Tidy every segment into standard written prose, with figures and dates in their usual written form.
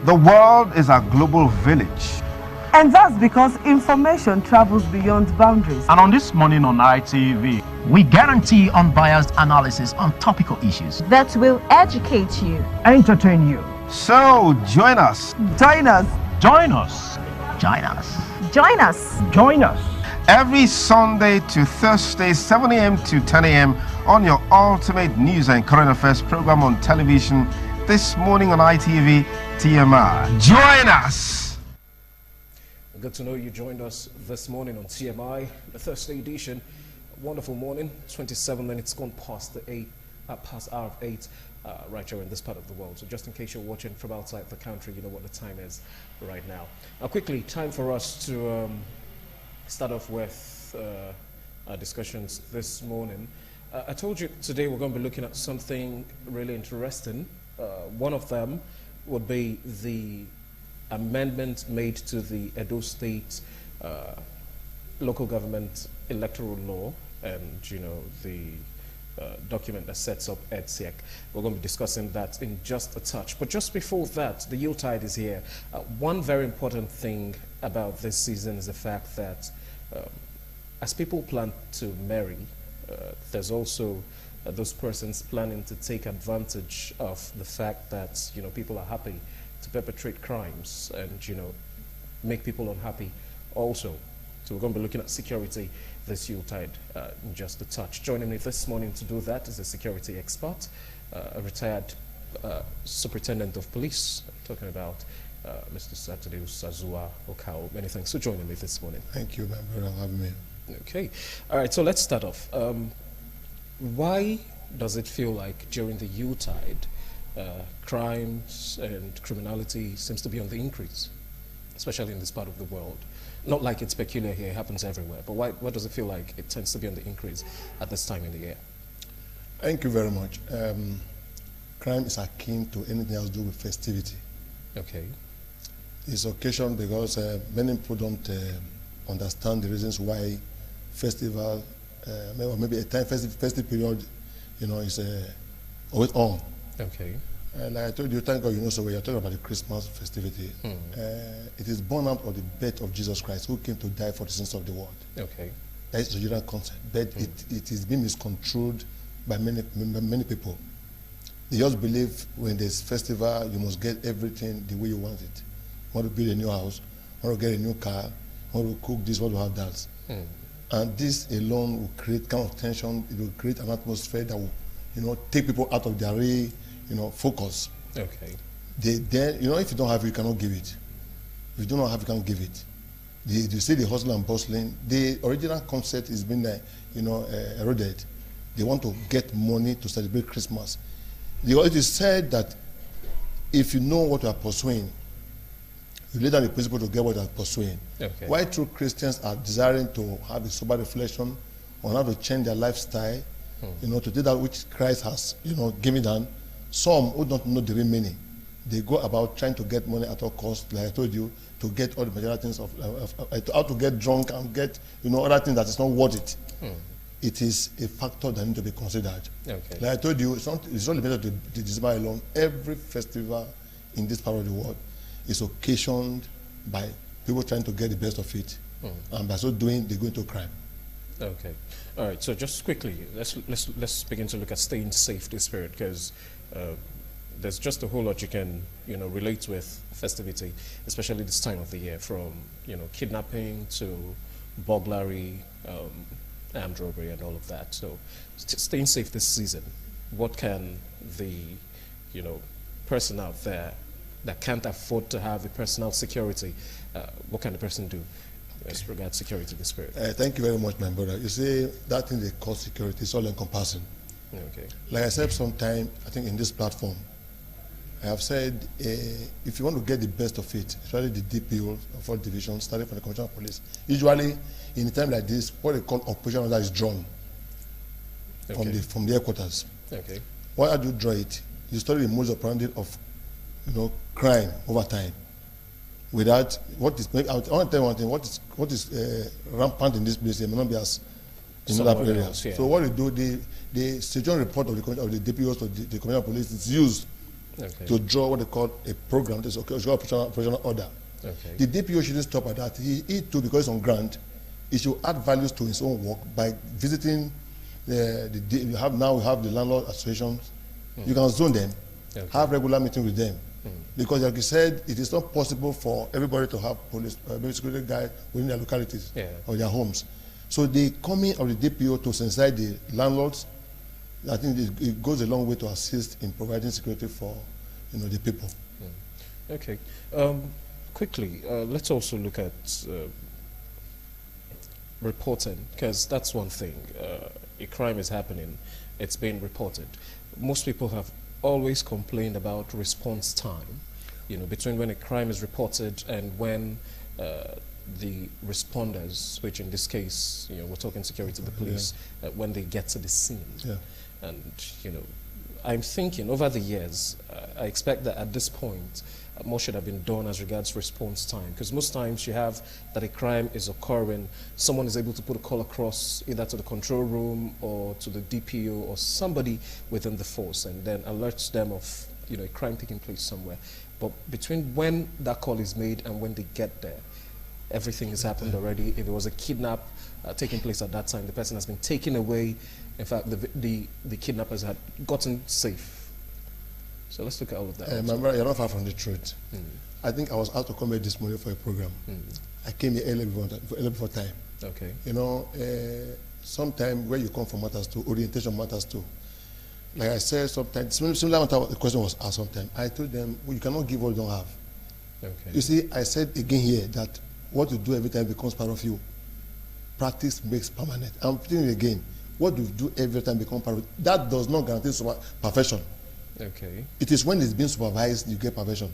The world is a global village. And that's because information travels beyond boundaries. And on this morning on RTV, we guarantee unbiased analysis on topical issues that will educate you, entertain you. So join us. Join us. Join us. Join us. Join us. Join us. Every Sunday to Thursday, 7 a.m. to 10 a.m. on your ultimate news and current affairs program on television. This morning on ITV TMI. Join us. Good to know you joined us this morning on TMI, the Thursday edition. Wonderful morning, 27 minutes gone past the past hour of 8, right here in this part of the world. So just in case you're watching from outside the country, you know what the time is right now. Now quickly, time for us to start off with our discussions this morning. I told you today we're going to be looking at something really interesting. One of them would be the amendment made to the Edo State local government electoral law, and the document that sets up EDSEC. We're going to be discussing that in just a touch. But just before that, the Yuletide is here. One very important thing about this season is the fact that as people plan to marry, there's also those persons planning to take advantage of the fact that people are happy to perpetrate crimes and make people unhappy also. So we're going to be looking at security this Yuletide in just a touch. Joining me this morning to do that is a security expert, a retired superintendent of police. I'm talking about Mr. Saturday Osazuwa, Okao. Many thanks for joining me this morning. Thank you, my brother, for having me. Okay. All right, so let's start off. Why does it feel like during the Yuletide, crimes and criminality seems to be on the increase, especially in this part of the world? Not like it's peculiar here, it happens everywhere, but why does it feel like it tends to be on the increase at this time in the year? Thank you very much. Crime is akin to anything else to do with festivity. Okay. It's occasion because many people don't understand the reasons why festival, or maybe a time festive period, is always on. Okay. Like I told you, thank God so we are talking about the Christmas festivity. It is born out of the birth of Jesus Christ, who came to die for the sins of the world. Okay. That is the original concept, but it is being misconstrued by many people. They just believe when there's festival, you must get everything the way you want it. You want to build a new house, you want to get a new car, you want to cook this, you want to have that. And this alone will create kind of tension. It will create an atmosphere that will, take people out of their real, focus. Okay. Then, if you don't have it, you cannot give it. If you do not have it, you cannot give it. You see the hustle and bustling. The original concept is being, eroded. They want to get money to celebrate Christmas. It is said that if you know what you are pursuing, you lay down the principle to get what you are pursuing. Okay. Why true Christians are desiring to have a sober reflection on how to change their lifestyle, to do that which Christ has, given them. Some who don't know the real meaning, they go about trying to get money at all costs, like I told you, to get all the material things how to get drunk and get, other things that is not worth it. It is a factor that needs to be considered. Okay. Like I told you, it's not limited to December alone. Every festival in this part of the world is occasioned by people trying to get the best of it, and by so doing, they go into crime. Okay. All right. So just quickly, let's begin to look at staying safe this period, because there's just a whole lot you can relate with festivity, especially this time of the year, from kidnapping to burglary, armed robbery, and all of that. So staying safe this season, what can the person out there that can't afford to have a personal security, what can the person do as regards security this period? Thank you very much, my brother. You see, that thing they call security is all encompassing. Okay. Like I said sometime, I think in this platform, I have said, if you want to get the best of it, especially the DPO of all divisions, starting from the Commissioner of Police, usually in a time like this, what they call operation order is drawn from the headquarters. Okay. Why do you draw it? You study the modus operandi of, crime over time. Without what is, I want to tell you one thing. What is rampant in this place, it may not be as in other areas. Yeah. So what they do, the situation report of the DPOs or the Commissioner of Police is used to draw what they call a program. This is operational order. Okay. The DPO shouldn't stop at that. He too, because it's on grant, he should add values to his own work by visiting we have the landlord associations. You can zone them, have regular meetings with them. Because like you said, it is not possible for everybody to have police, security guys within their localities or their homes. So the coming of the DPO to sensitize the landlords, I think it goes a long way to assist in providing security for the people. Okay. Quickly, let's also look at reporting, because that's one thing. A crime is happening, it's being reported. Most people have always complained about response time, between when a crime is reported and when the responders, which in this case, we're talking security, the police, when they get to the scene. And, I'm thinking over the years, I expect that at this point, more should have been done as regards response time, because most times you have that a crime is occurring, someone is able to put a call across either to the control room or to the DPO or somebody within the force, and then alerts them of a crime taking place somewhere. But between when that call is made and when they get there, everything has happened already. If it was a kidnap taking place at that time, the person has been taken away. In fact, the kidnappers had gotten safe. So let's look at all of that. Remember, you're not far from the truth. I think I was out to come here this morning for a program. I came here early before time. Okay. Sometimes where you come from matters too, orientation matters too. Like I said, sometimes, similar to the question was asked sometimes, I told them, well, you cannot give what you don't have. Okay. You see, I said again here that what you do every time becomes part of you. Practice makes permanent. I'm repeating it again. What you do every time becomes part of you. That does not guarantee perfection. Okay. It is when it's being supervised you get perfection.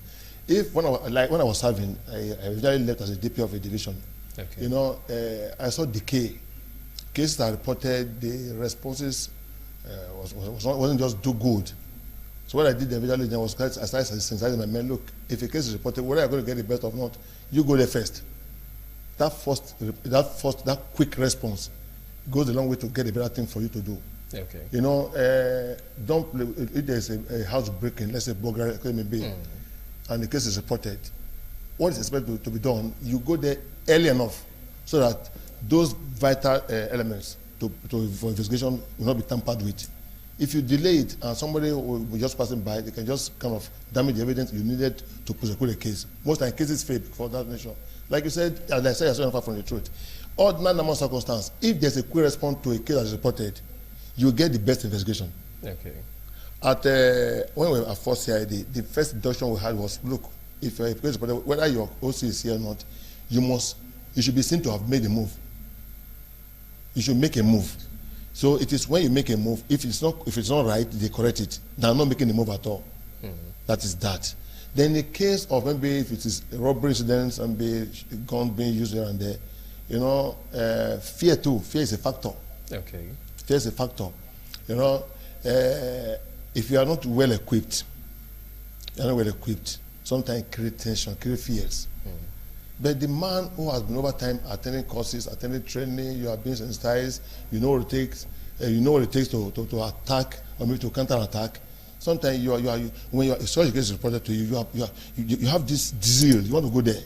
When I was serving, I originally left as a DP of a division. Okay. I saw decay. Cases are reported, the responses wasn't just do good. So what I did eventually was I started sensitizing my men. Look, if a case is reported, whether I'm going to get the best or not, you go there first. That quick response goes a long way to get a better thing for you to do. Okay. Don't if there's a house breaking, let's say burglary, and the case is reported. What is expected to be done? You go there early enough so that those vital elements for investigation will not be tampered with. If you delay it and somebody will just passing by, they can just kind of damage the evidence you needed to prosecute a case. Most times cases fail for that nation. Like you said, as I said, you're so far from the truth. Ordinary normal circumstance, if there's a quick response to a case that is reported, you get the best investigation. Okay. When we were at first CID, the first deduction we had was, look, if you're a case reported, whether your OC is here or not, you should be seen to have made a move. You should make a move. So it is when you make a move, if it's not right, they correct it. They're not making a move at all. That is that. Then in the case of maybe if it is a robbery incidents and gun being used here and there, fear too. Fear is a factor. Okay. Fear is a factor. If you are not well equipped, sometimes create tension, create fears. But the man who has been over time attending courses, attending training, you are being sensitized, you know what it takes to attack or maybe to counter-attack. Sometimes when such a case is reported to you, you have this zeal, you want to go there.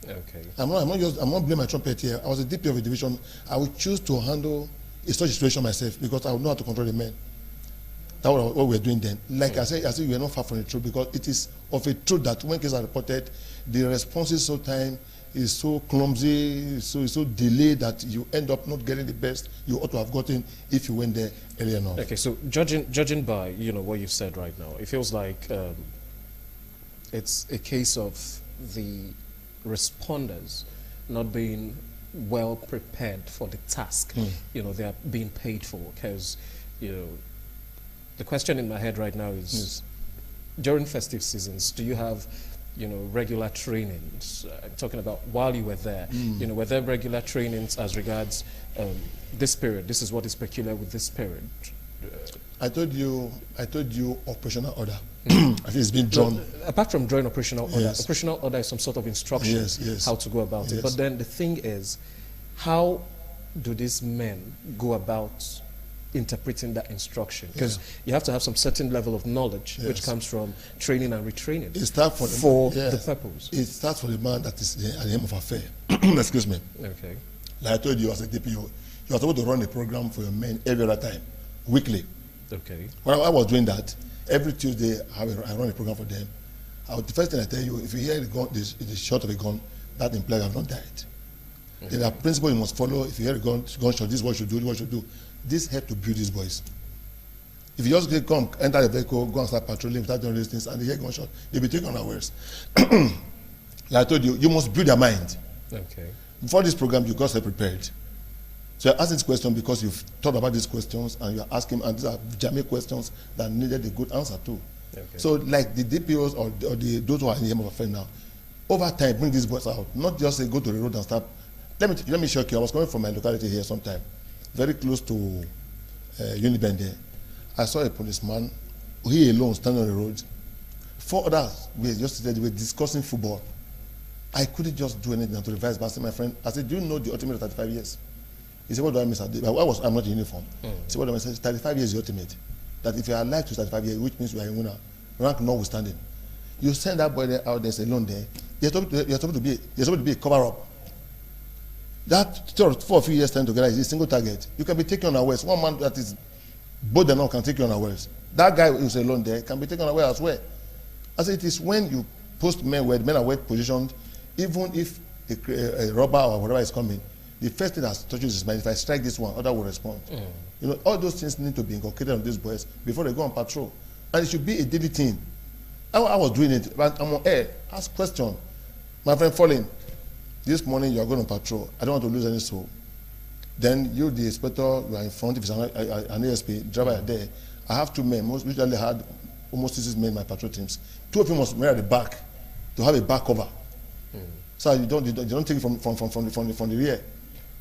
Okay. I'm not blaming my trumpet here. I was a DP of a division. I would choose to handle such a situation myself because I would know how to control the men. That's what we're doing then. Like I said, we are not far from the truth because it is of a truth that when cases are reported, the responses sometimes is so clumsy, so delayed that you end up not getting the best you ought to have gotten if you went there early enough. Okay, so judging by what you've said right now, it feels like it's a case of the responders not being well prepared for the task. They are being paid for because the question in my head right now is during festive seasons, do you have regular trainings? I'm talking about while you were there. Were there regular trainings as regards this period? This is what is peculiar with this period. I told you operational order. I think it's been drawn. Apart from drawing operational order, operational order is some sort of instruction how to go about it. But then the thing is, how do these men go about interpreting that instruction? Because you have to have some certain level of knowledge, which comes from training and retraining. It starts for the purpose. It starts for the man that is at the end of affair. Excuse me. Okay. Like I told you as a DPO, you are supposed to run a program for your men every other time, weekly. Okay. When I was doing that, every Tuesday I run a program for them. The first thing I tell you, if you hear the shot of a gun, that implies I've not died. There are principles you must follow. If you hear a gunshot, this is what you do, this is what you do. This helps to build these boys. If you just come, enter the vehicle, go and start patrolling, start doing these things, and they hear gunshot, they'll be taken unawares. Like I told you, you must build their mind. Okay. Before this program, you got to prepared. So you're asking this question because you've thought about these questions, and you're asking, and these are jamming questions that needed a good answer too. Okay. So like the DPOs or those who are in the aim of affair now, over time, bring these boys out. Not just say, go to the road and start. Let me shock you. I was coming from my locality here sometime, very close to Unibend there. I saw a policeman, he alone, standing on the road. 4 others were discussing football. I couldn't just do anything to revise back to my friend. I said, do you know the ultimate of 35 years? He said, what do I miss? I'm not in uniform. He said, what do I miss? He said, 35 years is the ultimate. That if you are alive to 35 years, which means you are a winner, rank notwithstanding. You send that boy out there alone there, you're supposed to be a cover-up. That 4 or few years time together is a single target. You can be taken unawares. One man that is bold enough can take you unawares. That guy who's alone there can be taken unawares as well. I said, it is when you post men where men are well positioned, even if a robber or whatever is coming, the first thing that touches his mind, if I strike this one, other will respond. You know, all those things need to be inculcated on these boys before they go on patrol. And it should be a daily thing. I was doing it, but I'm on air. Ask question. My friend Falling, this morning you are going on patrol. I don't want to lose any soul. Then you, the inspector, you are in front. If it's an ASP, driver are there. I have 2 men. Most usually had almost 6 men in my patrol teams. 2 of them must be at the back to have a back cover. So you don't take it from the rear.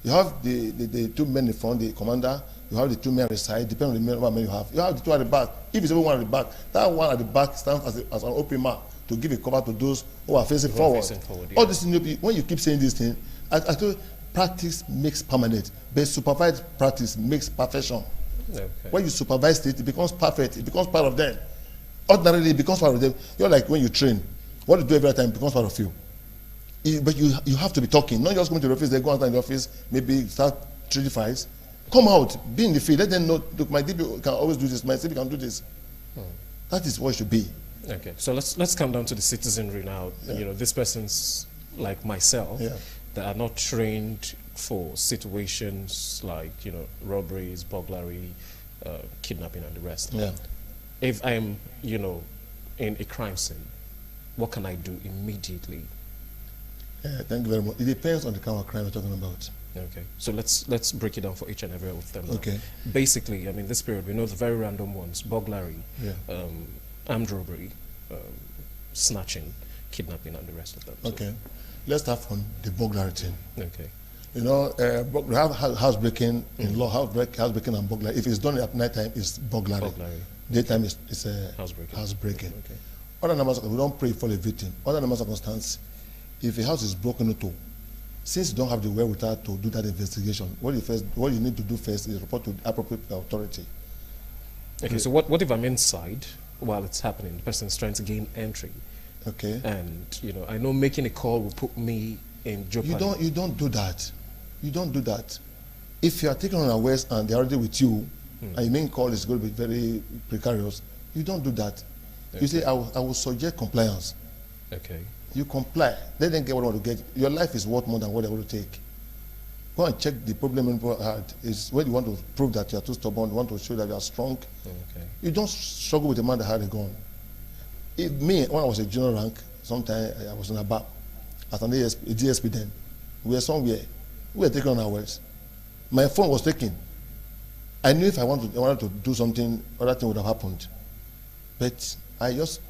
You have the 2 men in front, the commander. You have the 2 men at the side, depending on the men you have. You have the 2 at the back. If it's only 1 at the back, that 1 at the back stands as an open mark to give a cover to those who are facing forward. All this thing, when you keep saying this thing, I told practice makes permanent, but supervised practice makes perfection. Okay. When you supervise it, it becomes perfect. It becomes part of them. Ordinarily, it becomes part of them. You're like when you train. What you do every time becomes part of you. But you have to be talking, not just going to the office. They go outside the office, maybe start trading files. Come out, be in the field. Let them know. Look, my DP can always do this. My CP can do this. That is what it should be. Okay, so let's come down to the citizenry now. You know, these persons like myself that are not trained for situations like, you know, robberies, burglary, kidnapping, and the rest. If I am, you know, in a crime scene, what can I do immediately? Thank you very much. It depends on the kind of crime we're talking about. Okay, so let's break it down for each and every one of them now. Okay. Basically, I mean, this period, we know the very random ones: burglary, armed robbery, snatching, kidnapping, and the rest of them. Okay. Let's start from the burglary thing. Okay. You know, we have housebreaking in law, housebreaking and burglary. If it's done at night time, it's burglary. Daytime is housebreaking. Okay. Other numbers, we don't pray for a victim. Other numbers of circumstances, if a house is broken into, since you don't have the wherewithal to do that investigation, what you need to do first is report to the appropriate authority. Okay, so what if I'm inside while it's happening? The person is trying to gain entry. Okay. And, you know, I know making a call will put me in jeopardy. You don't do that. You don't do that. If you are taken unawares and they're already with you, and your main call is going to be very precarious, you don't do that. Okay. You say, I will suggest compliance. Okay. You comply. Let them get what they want to get. Your life is worth more than what they want to take. Go and check the problem people had. Is when you want to prove that you are too stubborn, you want to show that you are strong. Okay. You don't struggle with a man that had a gun. Me, when I was a junior rank, sometime I was in a bar as an DSP then. We were somewhere. We were taking unawares. My phone was taken. I knew if I wanted to do something, other thing would have happened. But I just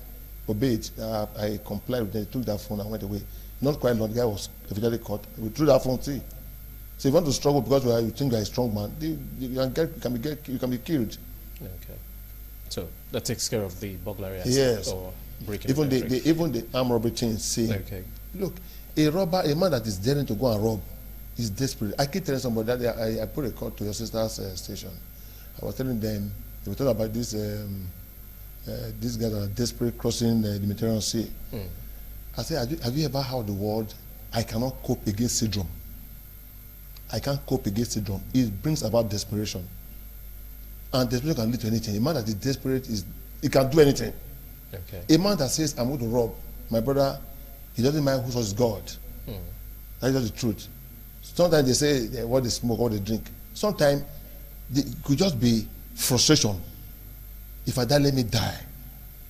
obeyed. I complied with them, took that phone and went away. Not quite long, the guy was eventually caught. We threw that phone, see. So if you want to struggle because you think you are a strong man, you can be killed. Okay. So that takes care of the burglary aspect. Yes. Or breaking even the armed robbery thing say, look, a man that is daring to go and rob is desperate. I keep telling somebody that I put a call to your sister's station. I was telling them, they were talking about this, these guys that are desperate crossing the Mediterranean Sea. I said, have you ever heard the word, I cannot cope against syndrome? I can't cope against syndrome. It brings about desperation. And desperation can lead to anything. A man that is desperate, he can do anything. Okay. A man that says, I'm going to rob my brother, he doesn't mind who is God. That is just the truth. Sometimes they say what they smoke, what they drink. Sometimes it could just be frustration. If I die, let me die.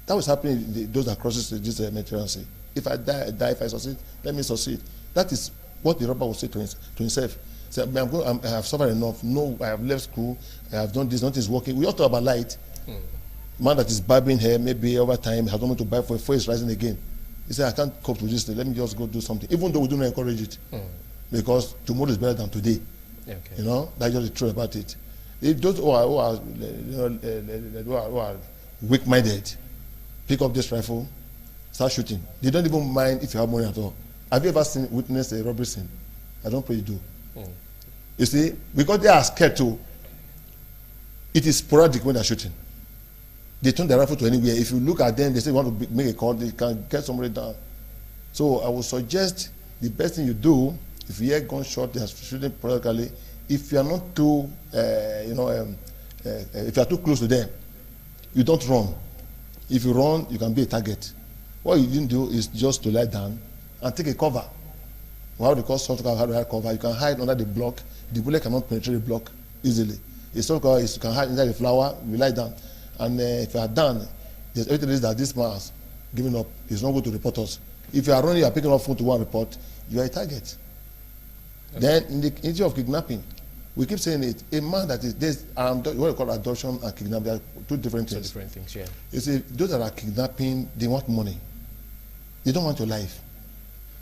That was happening those that crosses this Mediterranean Sea. If I die, I die. If I succeed, let me succeed. That is what the robber will say to himself. Say, I have suffered enough. No, I have left school. I have done this. Nothing is working. We all talk about light. Man that is barbing hair, maybe over time, has not to buy for is rising again. He said, I can't cope with this. Let me just go do something. Even though we do not encourage it. Because tomorrow is better than today. Okay. You know, that's just the truth about it. If those who are weak-minded pick up this rifle, start shooting. They don't even mind if you have money at all. Have you ever witnessed a robbery scene? I don't pray you do. You see, because they are scared too, it is sporadic when they're shooting. They turn their rifle to anywhere. If you look at them, they say they want to make a call, they can get somebody down. So I would suggest the best thing you do, if you hear gunshot, they are shooting sporadically, if you are not too, if you are too close to them, you don't run. If you run, you can be a target. What you didn't do is just to lie down and take a cover. How they call soft cover, how do I cover? You can hide under the block. The bullet cannot penetrate the block easily. A soft cover is you can hide inside the flower, you lie down. And if you are done, there's evidence that this man has given up. He's not going to report us. If you are running, you are picking up phone to one report, you are a target. Okay. Then in the issue of kidnapping, we keep saying it. A man that is this, what we call adoption and kidnapping, they are two different things. Two different things, yeah. You see, those that are kidnapping, they want money. They don't want your life.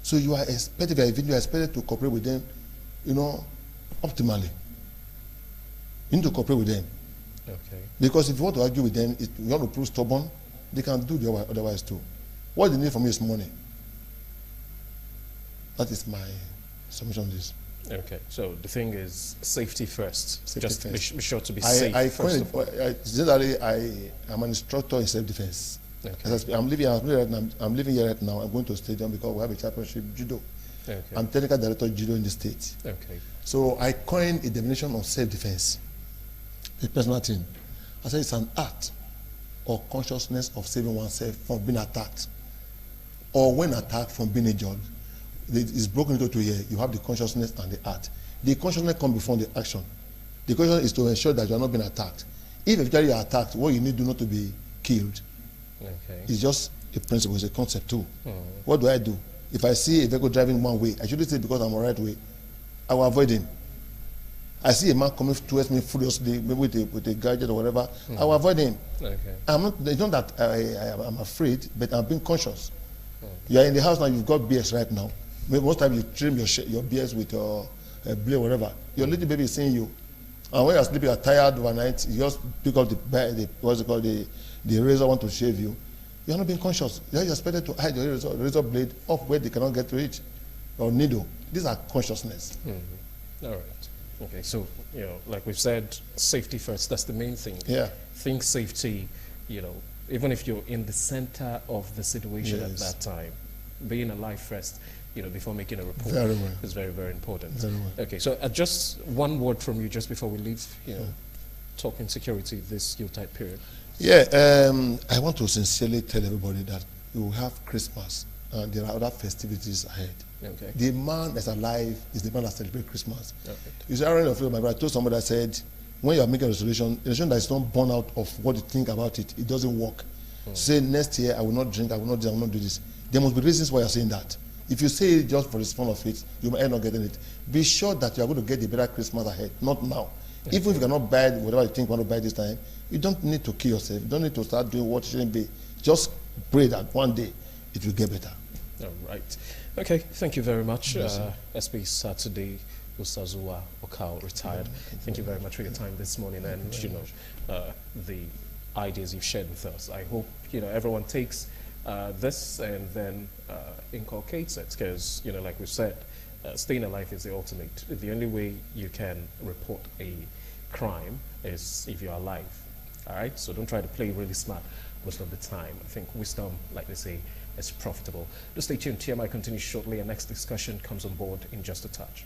So you are expected, you are expected to cooperate with them, optimally. You need to cooperate with them. Okay. Because if you want to argue with them, if you want to prove stubborn, they can do the otherwise too. What they need from you is money. That is my submission on this. Okay, so the thing is safety first. Safety Just first. Be sure to be safe first of all. Generally, I am an instructor in self-defense. Okay. I'm living here right now. I'm going to a stadium because we have a championship judo. Okay. I'm technical director of judo in the state. Okay. So I coined a definition of self-defense. A personal thing. I said it's an art or consciousness of saving oneself from being attacked, or when attacked from being injured. It's broken into two here. You have the consciousness and the art. The consciousness comes before the action. The consciousness is to ensure that you are not being attacked. If eventually you are attacked, what you need to do not to be killed. Okay. It's just a principle, it's a concept too. What do I do? If I see a vehicle driving one way, I shouldn't say because I'm on the right way. I will avoid him. I see a man coming towards me furiously, maybe with a gadget or whatever, I will avoid him. Okay. It's not that I'm afraid, but I'm being conscious. You are in the house now, you've got BS right now. Most times you trim your BS with your blade or whatever. Your little baby is seeing you. And when you're sleeping, you're tired overnight, you just pick up the razor, want to shave you. You're not being conscious. You're expected to hide your razor blade up where they cannot get to it, or needle. These are consciousness. All right. Okay, so, like we've said, safety first, that's the main thing. Yeah. Think safety, even if you're in the center of the situation at that time, being alive first, before making a report is very, very important. Very well. Okay, so just one word from you just before we leave, talking security this Yuletide period. Yeah, I want to sincerely tell everybody that we will have Christmas and there are other festivities ahead. Okay. The man that's alive is the man that celebrates Christmas. Okay. You see, I told somebody, I said, when you are making a resolution that is not born out of what you think about it, it doesn't work. Say, next year I will not drink, I will not do this. There must be reasons why you're saying that. If you say it just for the fun of it, you might end up getting it. Be sure that you are going to get a better Christmas ahead, not now. Okay. Even if you cannot buy whatever you think you want to buy this time, you don't need to kill yourself. You don't need to start doing what shouldn't be. Just pray that one day it will get better. All right. Okay, thank you very much. SP Saturday, Osazuwa, Okao, retired. Thank you very much for your time this morning and, the ideas you've shared with us. I hope, everyone takes this and then inculcates it because, like we've said, staying alive is the ultimate. The only way you can report a crime is if you're alive. All right, so don't try to play really smart most of the time. I think wisdom, like they say, is profitable. Do stay tuned. TMI continues shortly. Our next discussion comes on board in just a touch.